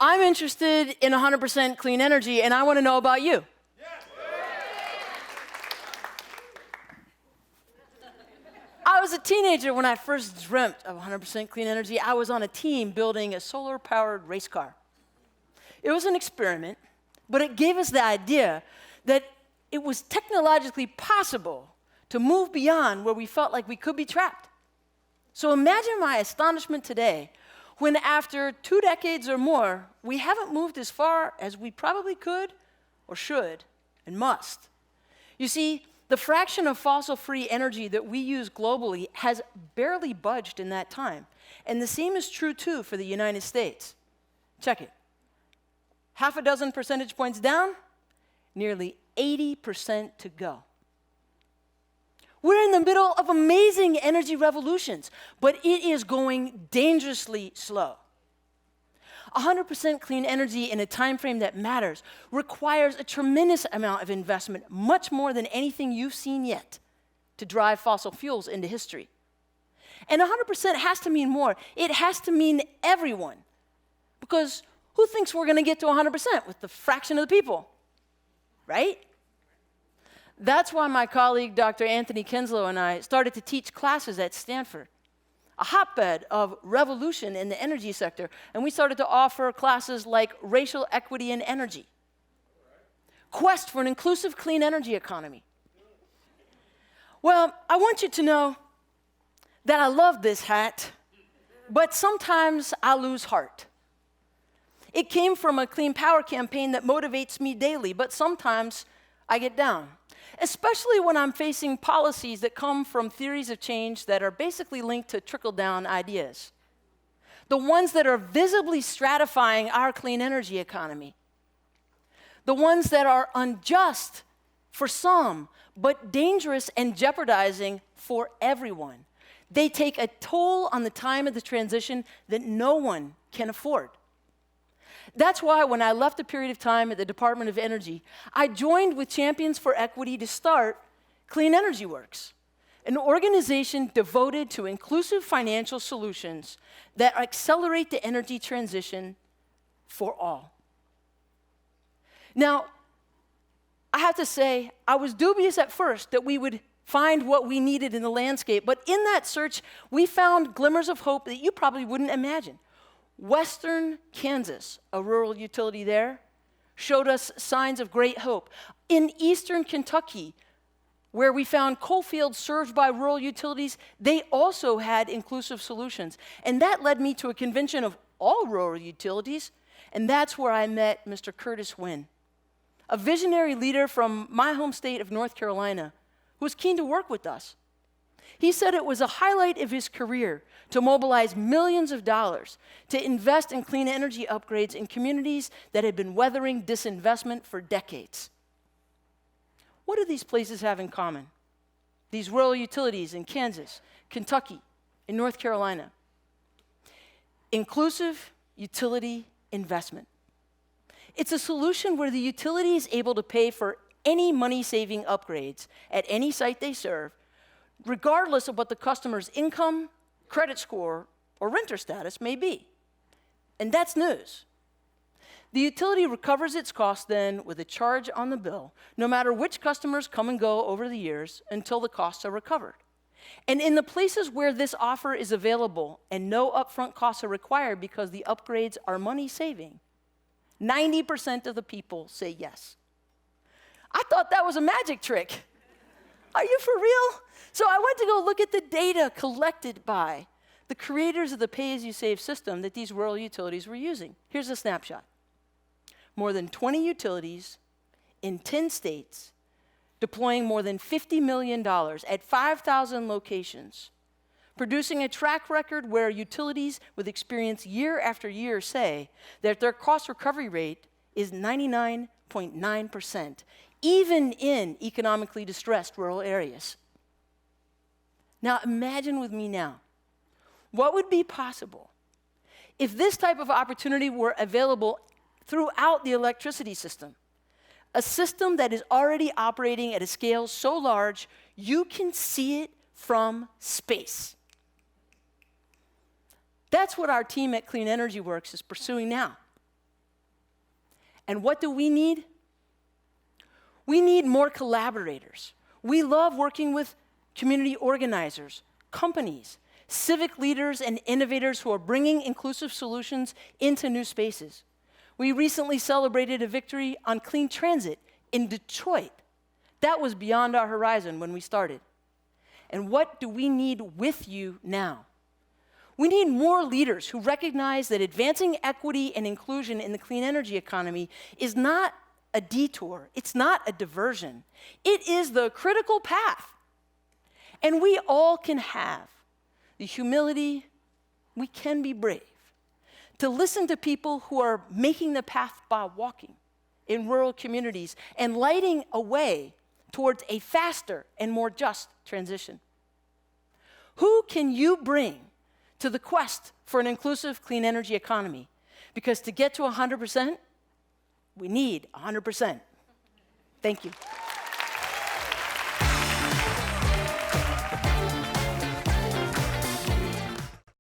I'm interested in 100% clean energy, and I want to know about you. I was a teenager when I first dreamt of 100% clean energy. I was on a team building a solar-powered race car. It was an experiment, but it gave us the idea that it was technologically possible to move beyond where we felt like we could be trapped. So imagine my astonishment today when after 2 decades or more, we haven't moved as far as we probably could or should and must. You see, the fraction of fossil-free energy that we use globally has barely budged in that time. And the same is true, too, for the United States. Check it. Half a dozen percentage points down, nearly 80% to go. We're in the middle of amazing energy revolutions, but it is going dangerously slow. 100% clean energy in a time frame that matters requires a tremendous amount of investment, much more than anything you've seen yet, to drive fossil fuels into history. And 100% has to mean more. It has to mean everyone. Because who thinks we're going to get to 100% with the fraction of the people? Right? That's why my colleague, Dr. Anthony Kinslow, and I started to teach classes at Stanford, a hotbed of revolution in the energy sector. And we started to offer classes like Racial Equity in Energy, Quest for an Inclusive Clean Energy Economy. Well, I want you to know that I love this hat, but sometimes I lose heart. It came from a clean power campaign that motivates me daily, but sometimes I get down, especially when I'm facing policies that come from theories of change that are basically linked to trickle-down ideas. The ones that are visibly stratifying our clean energy economy. The ones that are unjust for some, but dangerous and jeopardizing for everyone. They take a toll on the time of the transition that no one can afford. That's why when I left a period of time at the Department of Energy, I joined with Champions for Equity to start Clean Energy Works, an organization devoted to inclusive financial solutions that accelerate the energy transition for all. Now, I have to say, I was dubious at first that we would find what we needed in the landscape, but in that search, we found glimmers of hope that you probably wouldn't imagine. Western Kansas, a rural utility there, showed us signs of great hope. In eastern Kentucky, where we found coal fields served by rural utilities, they also had inclusive solutions. And that led me to a convention of all rural utilities, and that's where I met Mr. Curtis Wynn, a visionary leader from my home state of North Carolina, who was keen to work with us. He said it was a highlight of his career to mobilize millions of dollars to invest in clean energy upgrades in communities that had been weathering disinvestment for decades. What do these places have in common? These rural utilities in Kansas, Kentucky, and North Carolina. Inclusive utility investment. It's a solution where the utility is able to pay for any money-saving upgrades at any site they serve, regardless of what the customer's income, credit score, or renter status may be. And that's news. The utility recovers its costs then with a charge on the bill, no matter which customers come and go over the years until the costs are recovered. And in the places where this offer is available and no upfront costs are required because the upgrades are money-saving, 90% of the people say yes. I thought that was a magic trick. Are you for real? So I went to go look at the data collected by the creators of the pay-as-you-save system that these rural utilities were using. Here's a snapshot. More than 20 utilities in 10 states deploying more than $50 million at 5,000 locations, producing a track record where utilities with experience year after year say that their cost recovery rate is 99.9%, even in economically distressed rural areas. Now imagine with me now, what would be possible if this type of opportunity were available throughout the electricity system? A system that is already operating at a scale so large, you can see it from space. That's what our team at Clean Energy Works is pursuing now. And what do we need? We need more collaborators. We love working with community organizers, companies, civic leaders, and innovators who are bringing inclusive solutions into new spaces. We recently celebrated a victory on clean transit in Detroit. That was beyond our horizon when we started. And what do we need with you now? We need more leaders who recognize that advancing equity and inclusion in the clean energy economy is not a detour. It's not a diversion. It is the critical path. And we all can have the humility, we can be brave, to listen to people who are making the path by walking in rural communities and lighting a way towards a faster and more just transition. Who can you bring to the quest for an inclusive clean energy economy? Because to get to 100%, we need 100%. Thank you.